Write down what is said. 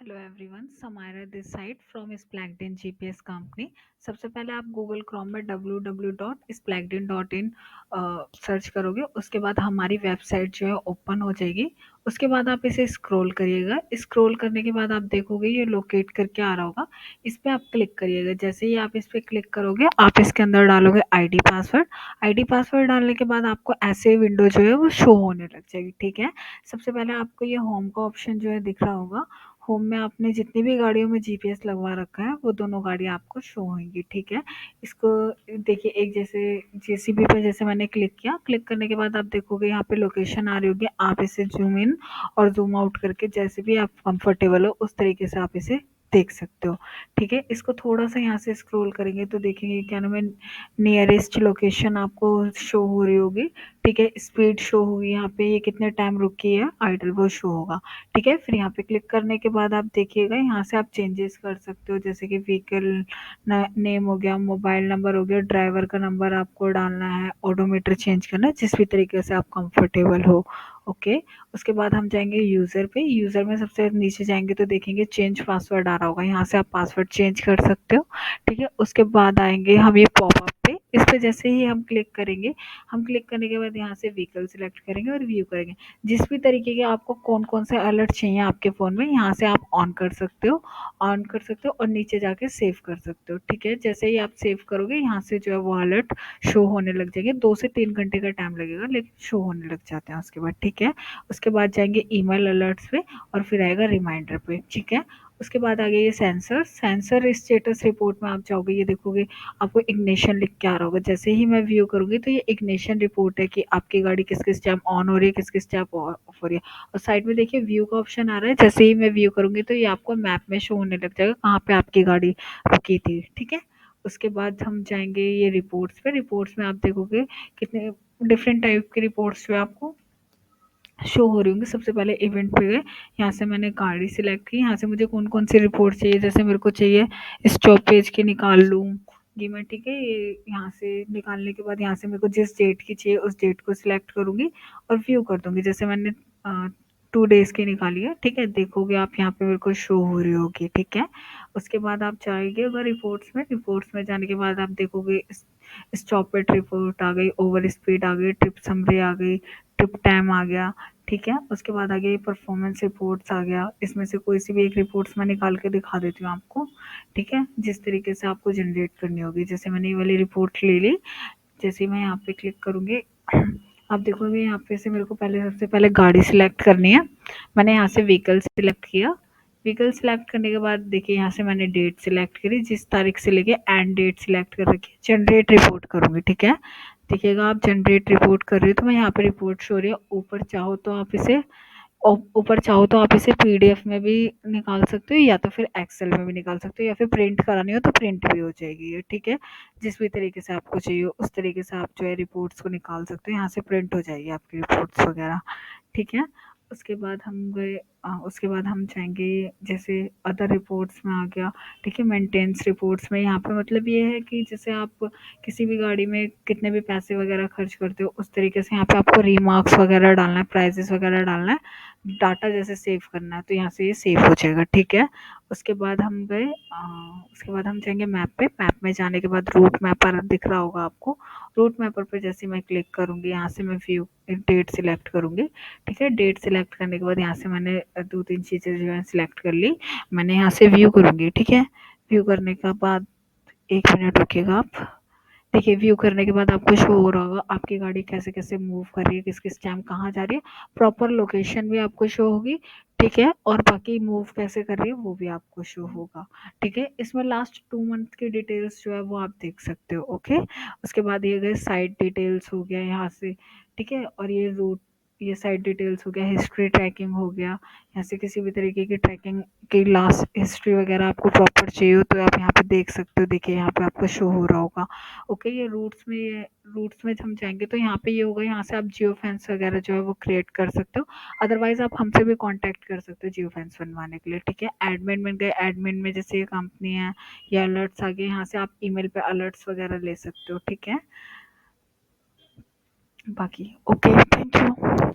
Hello everyone, Samaira this side from Splagdin GPS company. सबसे पहले आप गूगल क्रोम में www.splagdin.in सर्च करोगे। उसके बाद हमारी वेबसाइट जो है ओपन हो जाएगी। उसके बाद आप इसे स्क्रॉल करिएगा। स्क्रॉल करने के बाद आप देखोगे ये लोकेट करके आ रहा होगा। इस पर आप क्लिक करिएगा। जैसे ही आप इस पर क्लिक करोगे आप इसके अंदर डालोगे आईडी पासवर्ड। आईडी पासवर्ड डालने के बाद आपको ऐसे विंडो जो है वो शो होने लग जाएगी। ठीक है, सबसे पहले आपको ये होम का ऑप्शन जो है दिख रहा होगा। होम में आपने जितनी भी गाड़ियों में जीपीएस लगवा रखा है वो दोनों गाड़ियाँ आपको शो होंगी। ठीक है, इसको देखिए, एक जैसे जेसीबी पे जैसे मैंने क्लिक किया, क्लिक करने के बाद आप देखोगे यहाँ पे लोकेशन आ रही होगी। आप इसे जूम इन और जूम आउट करके जैसे भी आप कंफर्टेबल हो उस तरीके से आप इसे देख सकते हो। ठीक है, इसको थोड़ा सा यहाँ से स्क्रॉल करेंगे तो देखेंगे क्या नाम है, नियरेस्ट लोकेशन आपको शो हो रही होगी। ठीक है, स्पीड शो होगी यहाँ पे, ये कितने टाइम रुकी है आइडल वो शो होगा। ठीक है, फिर यहाँ पे क्लिक करने के बाद आप देखिएगा यहाँ से आप चेंजेस कर सकते हो, जैसे कि व्हीकल नेम हो गया, मोबाइल नंबर हो गया, ड्राइवर का नंबर आपको डालना है, ओडोमीटर चेंज करना है, जिस भी तरीके से आप कंफर्टेबल हो। ओके, उसके बाद हम जाएंगे यूज़र पे। यूज़र में सबसे नीचे जाएंगे तो देखेंगे चेंज पासवर्ड आ रहा होगा, यहाँ से आप पासवर्ड चेंज कर सकते हो। ठीक है, उसके बाद आएंगे हम ये पॉपअप पे। इस पे जैसे ही हम क्लिक करेंगे, हम क्लिक करने के बाद यहाँ से व्हीकल सिलेक्ट करेंगे और व्यू करेंगे। जिस भी तरीके के आपको कौन कौन से अलर्ट चाहिए आपके फ़ोन में, यहाँ से आप ऑन कर सकते हो, ऑन कर सकते हो और नीचे जाके सेव कर सकते हो। ठीक है, जैसे ही आप सेव करोगे यहाँ से जो है वो अलर्ट शो होने लग जाएंगे। 2 से 3 घंटे का टाइम लगेगा लेकिन शो होने लग जाते हैं उसके बाद। ठीक है, उसके बाद जाएंगे ईमेल अलर्ट्स पे और फिर आएगा रिमाइंडर पे। ठीक है, उसके बाद आ गया ये सेंसर। सेंसर स्टेटस रिपोर्ट में आप जाओगे, ये देखोगे आपको इग्निशन लिख के आ रहा होगा। जैसे ही मैं व्यू करूँगी तो ये इग्निशन रिपोर्ट है कि आपकी गाड़ी किस किस टाइम ऑन हो रही है, किस किस टाइम ऑफ हो रही है। और साइड में देखिए व्यू का ऑप्शन आ रहा है। जैसे ही मैं व्यू करूँगी तो ये आपको मैप में शो होने लग जाएगा कहाँ पे आपकी गाड़ी रुकी थी। ठीक है, उसके बाद हम जाएंगे ये रिपोर्ट्स पे। रिपोर्ट्स में आप देखोगे कितने डिफरेंट टाइप की रिपोर्ट्स जो है आपको शो हो रही होंगी। सबसे पहले इवेंट पे गए, यहाँ से मैंने गाड़ी सिलेक्ट की। यहाँ से मुझे कौन कौन सी रिपोर्ट चाहिए, जैसे मेरे को चाहिए स्टॉपेज की निकाल लूँगी मैं। ठीक है, ये यहाँ से निकालने के बाद यहाँ से मेरे को जिस डेट की चाहिए उस डेट को सिलेक्ट करूँगी और व्यू कर दूँगी। जैसे मैंने 2 डेज़ की निकाली है। ठीक है, देखोगे आप यहाँ पे मेरे को शो हो रही होगी। ठीक है, उसके बाद आप जाएंगे अगर रिपोर्ट्स में जाने के बाद आप देखोगे स्टॉपेज रिपोर्ट आ गई, ओवर स्पीड आ गई, ट्रिप समरी आ गई, ट्रिप टाइम आ गया। ठीक है, उसके बाद आ गया ये परफॉर्मेंस रिपोर्ट्स आ गया। इसमें से कोई सी भी एक रिपोर्ट्स मैं निकाल के दिखा देती हूँ आपको। ठीक है, जिस तरीके से आपको जनरेट करनी होगी। जैसे मैंने ये वाली रिपोर्ट ले ली, जैसे ही मैं यहाँ पे क्लिक करूँगी आप देखोगे यहाँ पे से मेरे को पहले सबसे पहले गाड़ी सिलेक्ट करनी है। मैंने यहाँ से व्हीकल सिलेक्ट किया। व्हीकल सिलेक्ट करने के बाद देखिए यहाँ से मैंने डेट सिलेक्ट करी, जिस तारीख से लेके एंड डेट सिलेक्ट कर रखी है। जनरेट रिपोर्ट करूँगी। ठीक है, देखिएगा आप जनरेट रिपोर्ट कर रही हो तो मैं यहाँ पे रिपोर्ट शो हो रही है। ऊपर चाहो तो आप इसे पीडीएफ में भी निकाल सकते हो या तो फिर एक्सेल में भी निकाल सकते हो या फिर प्रिंट करानी हो तो प्रिंट भी हो जाएगी ये। ठीक है, जिस भी तरीके से आपको चाहिए उस तरीके से आप जो है रिपोर्ट्स को निकाल सकते हो, यहाँ से प्रिंट हो जाएगी आपकी रिपोर्ट्स वगैरह। ठीक है, उसके बाद हम गए, उसके बाद हम जाएंगे जैसे अदर रिपोर्ट्स में आ गया। ठीक है, मेंटेनेंस रिपोर्ट्स में यहाँ पे मतलब ये है कि जैसे आप किसी भी गाड़ी में कितने भी पैसे वगैरह खर्च करते हो उस तरीके से यहाँ पे आपको रिमार्क्स वगैरह डालना है, प्राइजेस वगैरह डालना है, डाटा जैसे सेव करना है तो यहाँ से ये सेव हो जाएगा। ठीक है, उसके बाद हम गए, उसके बाद हम जाएंगे मैप पे। मैप में जाने के बाद रूट मैपर दिख रहा होगा आपको। रूट मैपर पे जैसे मैं क्लिक करूँगी यहाँ से मैं व्यू डेट सिलेक्ट करूँगी। ठीक है, डेट सिलेक्ट करने के बाद यहाँ से मैंने 2-3 चीज़ें जो है सिलेक्ट कर ली। मैंने यहाँ से व्यू करूँगी। ठीक है, व्यू करने के बाद 1 मिनट रुकिएगा आप। देखिए, व्यू करने के बाद आपको शो हो रहा होगा आपकी गाड़ी कैसे कैसे मूव कर रही है, किस किस टाइम कहाँ जा रही है, प्रॉपर लोकेशन भी आपको शो होगी। ठीक है, और बाकी मूव कैसे कर रही है वो भी आपको शो होगा। ठीक है, इसमें लास्ट 2 मंथ की डिटेल्स जो है वो आप देख सकते हो। ओके, उसके बाद ये गए साइट डिटेल्स हो गया यहाँ से। ठीक है, और ये रूट, ये साइट डिटेल्स हो गया, हिस्ट्री ट्रैकिंग हो गया। यहाँ से किसी भी तरीके की ट्रैकिंग की लास्ट हिस्ट्री वगैरह आपको प्रॉपर चाहिए हो तो आप यहाँ पे देख सकते हो। देखिए यहाँ पे आपको शो हो रहा होगा। ओके, ये रूट्स में हम जाएंगे तो यहाँ पे ये होगा, यहाँ से आप जियो फैंस वगैरह जो है वो क्रिएट कर सकते हो। अदरवाइज आप हमसे भी कांटेक्ट कर सकते हो जियो फैंस बनवाने के लिए। ठीक है, एडमिन में गए, एडमिन में जैसे ये कंपनी है, ये अलर्ट्स आ गए, यहाँ से आप ईमेल पे अलर्ट्स वगैरह ले सकते हो। ठीक है, बाकी ओके, थैंक यू।